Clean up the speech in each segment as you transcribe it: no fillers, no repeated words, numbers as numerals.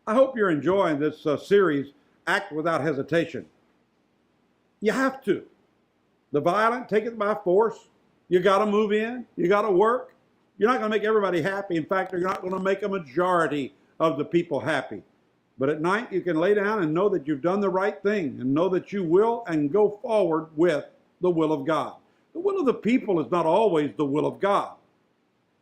I hope you're enjoying this series, Act Without Hesitation. You have to. The violent take it by force. You got to move in. You got to work. You're not going to make everybody happy. In fact, you're not going to make a majority of the people happy. But at night, you can lay down and know that you've done the right thing and know that you will and go forward with the will of God. The will of the people is not always the will of God.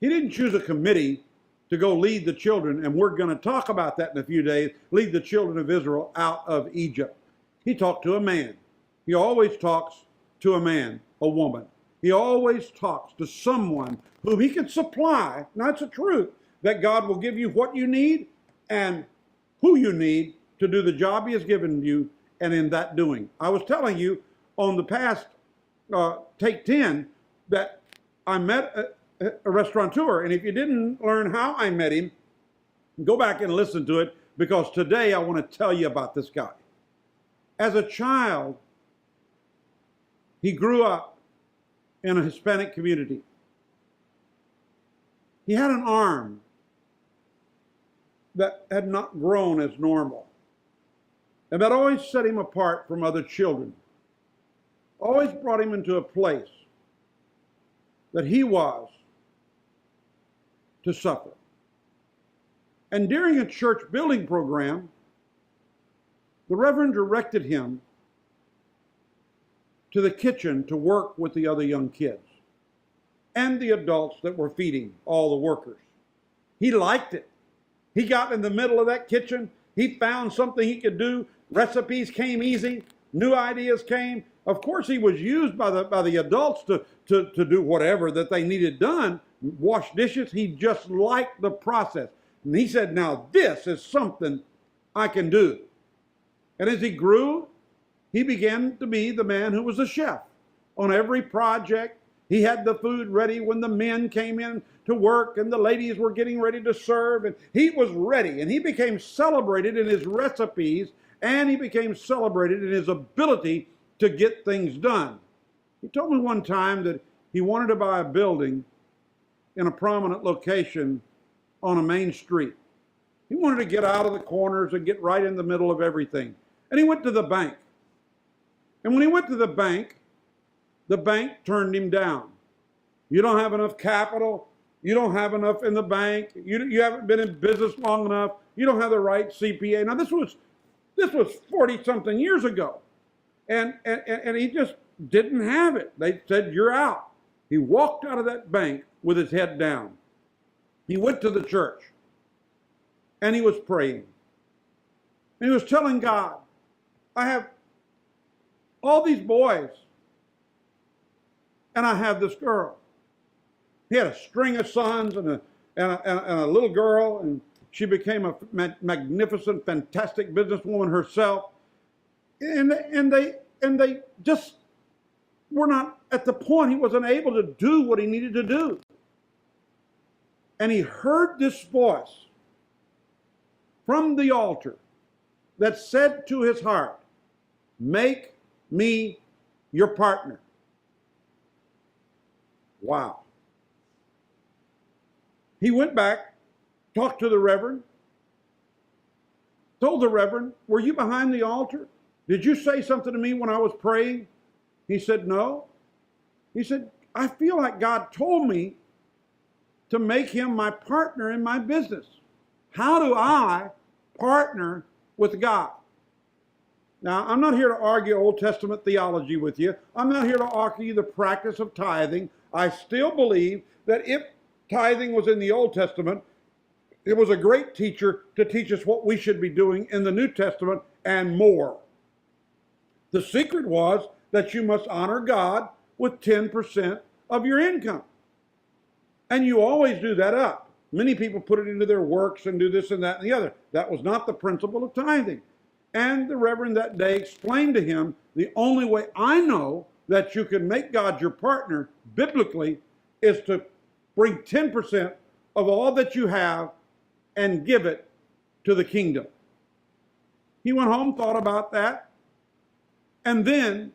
He didn't choose a committee to go lead the children, and we're going to talk about that in a few days, lead the children of Israel out of Egypt. He talked to a man. He always talks to a man, a woman. He always talks to someone whom he can supply, and that's the truth, that God will give you what you need and who you need to do the job he has given you, and in that doing. I was telling you on the past Take 10 that I met a restaurateur, and if you didn't learn how I met him, go back and listen to it, because today I want to tell you about this guy. As a child, he grew up in a Hispanic community. He had an arm that had not grown as normal, and that always set him apart from other children, always brought him into a place that he was to suffer. And during a church building program, the Reverend directed him to the kitchen to work with the other young kids and the adults that were feeding all the workers. He liked it. He got in the middle of that kitchen. He found something he could do. Recipes came easy. New ideas came. Of course, he was used by the adults to do whatever that they needed done, wash dishes. He just liked the process. And he said, now this is something I can do. And as he grew, he began to be the man who was a chef on every project. He had the food ready when the men came in to work and the ladies were getting ready to serve. And he was ready, and he became celebrated in his recipes, and he became celebrated in his ability to get things done. He told me one time that he wanted to buy a building in a prominent location on a main street. He wanted to get out of the corners and get right in the middle of everything. And he went to the bank. And when he went to the bank turned him down. You don't have enough capital. You don't have enough in the bank. You haven't been in business long enough. You don't have the right CPA. Now this was 40-something years ago. And he just didn't have it. They said, you're out. He walked out of that bank with his head down. He went to the church, and he was praying. And he was telling God, I have all these boys, and I have this girl. He had a string of sons and a little girl, and she became a magnificent, fantastic businesswoman herself. And they just were not at the point he wasn't able to do what he needed to do. And he heard this voice from the altar that said to his heart, make me your partner. Wow. He went back, talked to the Reverend, told the Reverend, were you behind the altar? Did you say something to me when I was praying? He said, no. He said, I feel like God told me to make him my partner in my business. How do I partner with God? Now, I'm not here to argue Old Testament theology with you. I'm not here to argue the practice of tithing. I still believe that if tithing was in the Old Testament, it was a great teacher to teach us what we should be doing in the New Testament and more. The secret was that you must honor God with 10% of your income. And you always do that up. Many people put it into their works and do this and that and the other. That was not the principle of tithing. And the Reverend that day explained to him, the only way I know that you can make God your partner biblically is to bring 10% of all that you have and give it to the kingdom. He went home, thought about that, and then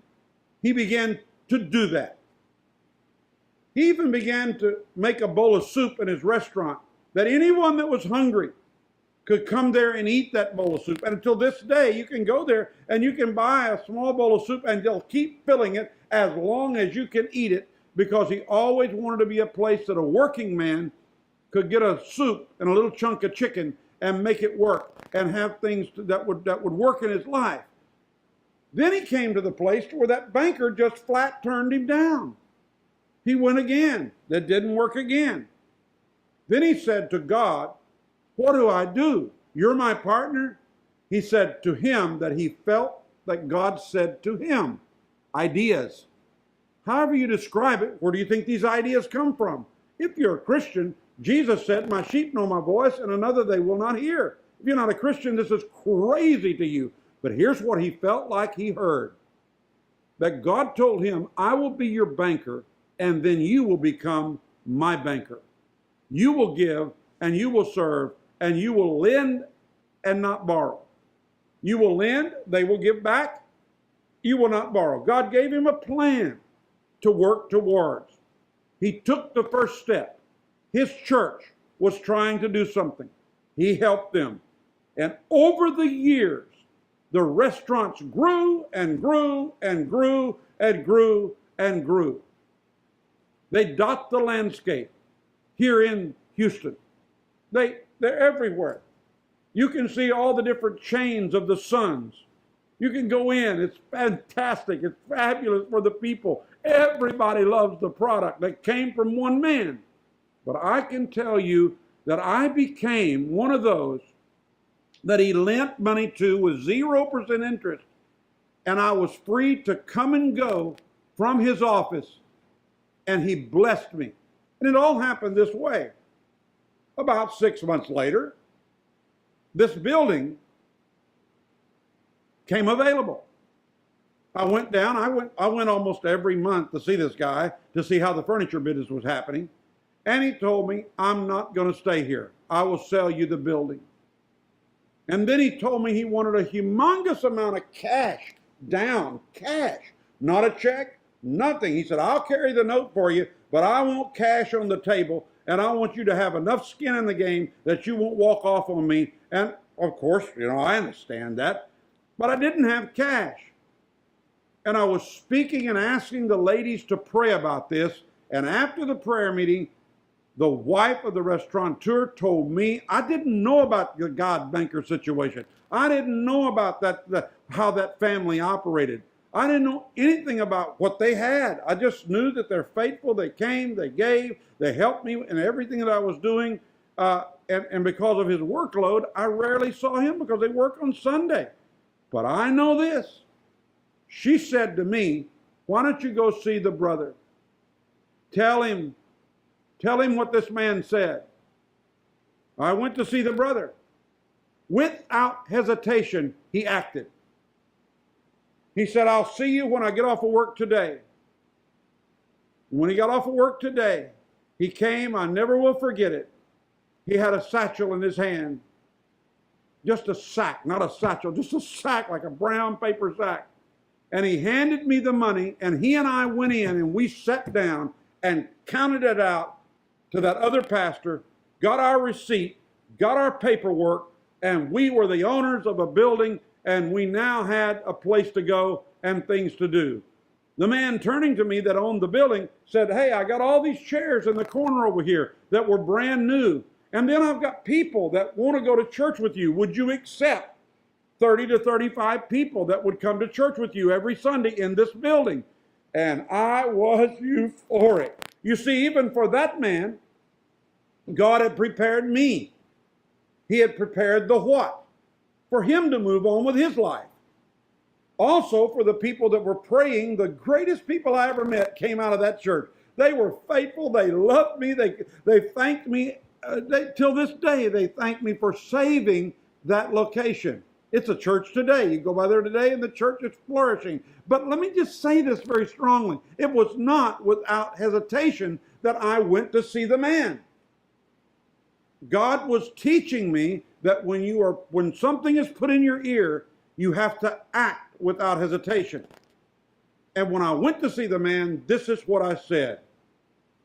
he began to do that. He even began to make a bowl of soup in his restaurant that anyone that was hungry could come there and eat that bowl of soup. And until this day, you can go there and you can buy a small bowl of soup and they'll keep filling it as long as you can eat it, because he always wanted to be a place that a working man could get a soup and a little chunk of chicken and make it work and have things that would work in his life. Then he came to the place where that banker just flat turned him down. He went again. That didn't work again. Then he said to God, what do I do? You're my partner. He said to him that he felt that God said to him, ideas. However you describe it, where do you think these ideas come from? If you're a Christian, Jesus said, my sheep know my voice, and another they will not hear. If you're not a Christian, this is crazy to you. But here's what he felt like he heard. That God told him, I will be your banker, and then you will become my banker. You will give, and you will serve, and you will lend and not borrow. You will lend, they will give back. You will not borrow. God gave him a plan to work towards. He took the first step. His church was trying to do something. He helped them. And over the years, the restaurants grew and grew and grew and grew and grew. They dot the landscape here in Houston. They're everywhere. You can see all the different chains of the Suns. You can go in. It's fantastic. It's fabulous for the people. Everybody loves the product that came from one man. But I can tell you that I became one of those that he lent money to with 0% interest. And I was free to come and go from his office. And he blessed me. And it all happened this way. About 6 months later, this building came available. I went down. I went almost every month to see this guy, to see how the furniture business was happening. And he told me, I'm not going to stay here. I will sell you the building. And then he told me he wanted a humongous amount of cash down, cash, not a check, nothing. He said, I'll carry the note for you, but I want cash on the table. And I want you to have enough skin in the game that you won't walk off on me. And of course, I understand that. But I didn't have cash. And I was speaking and asking the ladies to pray about this. And after the prayer meeting, the wife of the restaurateur told me, I didn't know about the God banker situation. I didn't know about how that family operated. I didn't know anything about what they had. I just knew that they're faithful. They came, they gave, they helped me in everything that I was doing. And because of his workload, I rarely saw him because they work on Sunday. But I know this. She said to me, why don't you go see the brother? Tell him what this man said. I went to see the brother. Without hesitation, he acted. He said, I'll see you when I get off of work today. When he got off of work today, he came. I never will forget it. He had a satchel in his hand. Just a sack, not a satchel, just a sack, like a brown paper sack. And he handed me the money, and he and I went in, and we sat down and counted it out to that other pastor, got our receipt, got our paperwork, and we were the owners of a building, and we now had a place to go and things to do. The man turning to me that owned the building said, hey, I got all these chairs in the corner over here that were brand new. And then I've got people that want to go to church with you. Would you accept 30 to 35 people that would come to church with you every Sunday in this building? And I was euphoric. You see, even for that man, God had prepared me. He had prepared the what? For him to move on with his life. Also, for the people that were praying, the greatest people I ever met came out of that church. They were faithful. They loved me. They thanked me. Till this day, they thank me for saving that location. It's a church today. You go by there today and the church is flourishing. But let me just say this very strongly. It was not without hesitation that I went to see the man. God was teaching me that when something is put in your ear, you have to act without hesitation. And when I went to see the man, this is what I said.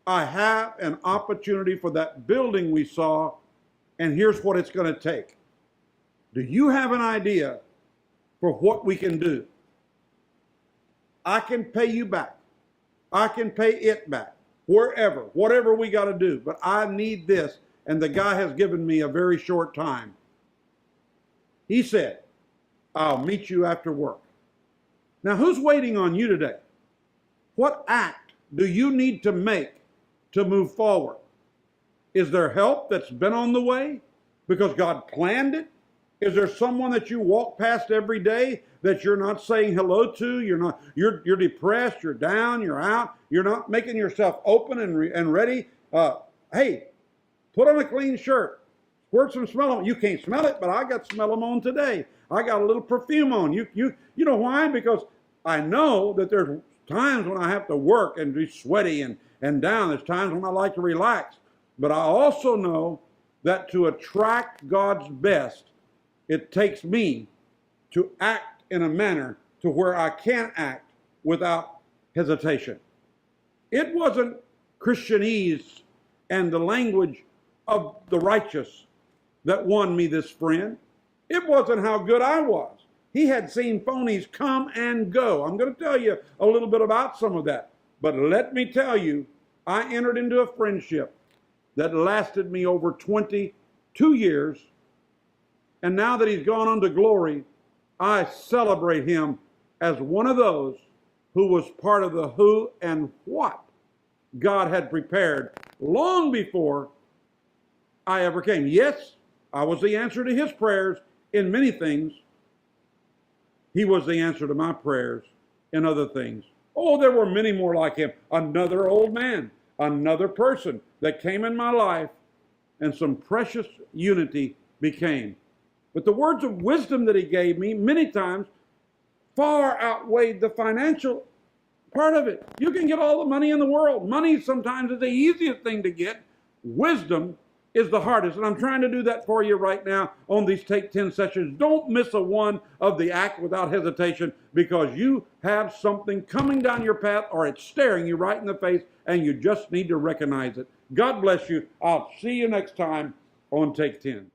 I have an opportunity for that building we saw, and here's what it's going to take. Do you have an idea for what we can do? I can pay you back. I can pay it back. Wherever, whatever we got to do. But I need this. And the guy has given me a very short time. He said, I'll meet you after work. Now, who's waiting on you today? What act do you need to make to move forward? Is there help that's been on the way because God planned it? Is there someone that you walk past every day that you're not saying hello to? You're depressed, you're down, you're out, you're not making yourself open and ready. Hey, put on a clean shirt. Squirt some smell on. You can't smell it, but I got smell them on today. I got a little perfume on. You know why? Because I know that there's times when I have to work and be sweaty and down. There's times when I like to relax. But I also know that to attract God's best, it takes me to act in a manner to where I can act without hesitation. It wasn't Christianese and the language of the righteous that won me this friend. It wasn't how good I was. He had seen phonies come and go. I'm going to tell you a little bit about some of that. But let me tell you, I entered into a friendship that lasted me over 22 years. And now that he's gone on to glory, I celebrate him as one of those who was part of the who and what God had prepared long before I ever came. Yes, I was the answer to his prayers in many things. He was the answer to my prayers in other things. Oh, there were many more like him. Another old man, another person that came in my life, and some precious unity became. But the words of wisdom that he gave me many times far outweighed the financial part of it. You can get all the money in the world. Money sometimes is the easiest thing to get. Wisdom is the hardest. And I'm trying to do that for you right now on these Take 10 sessions. Don't miss a one of the act without hesitation, because you have something coming down your path or it's staring you right in the face and you just need to recognize it. God bless you. I'll see you next time on Take 10.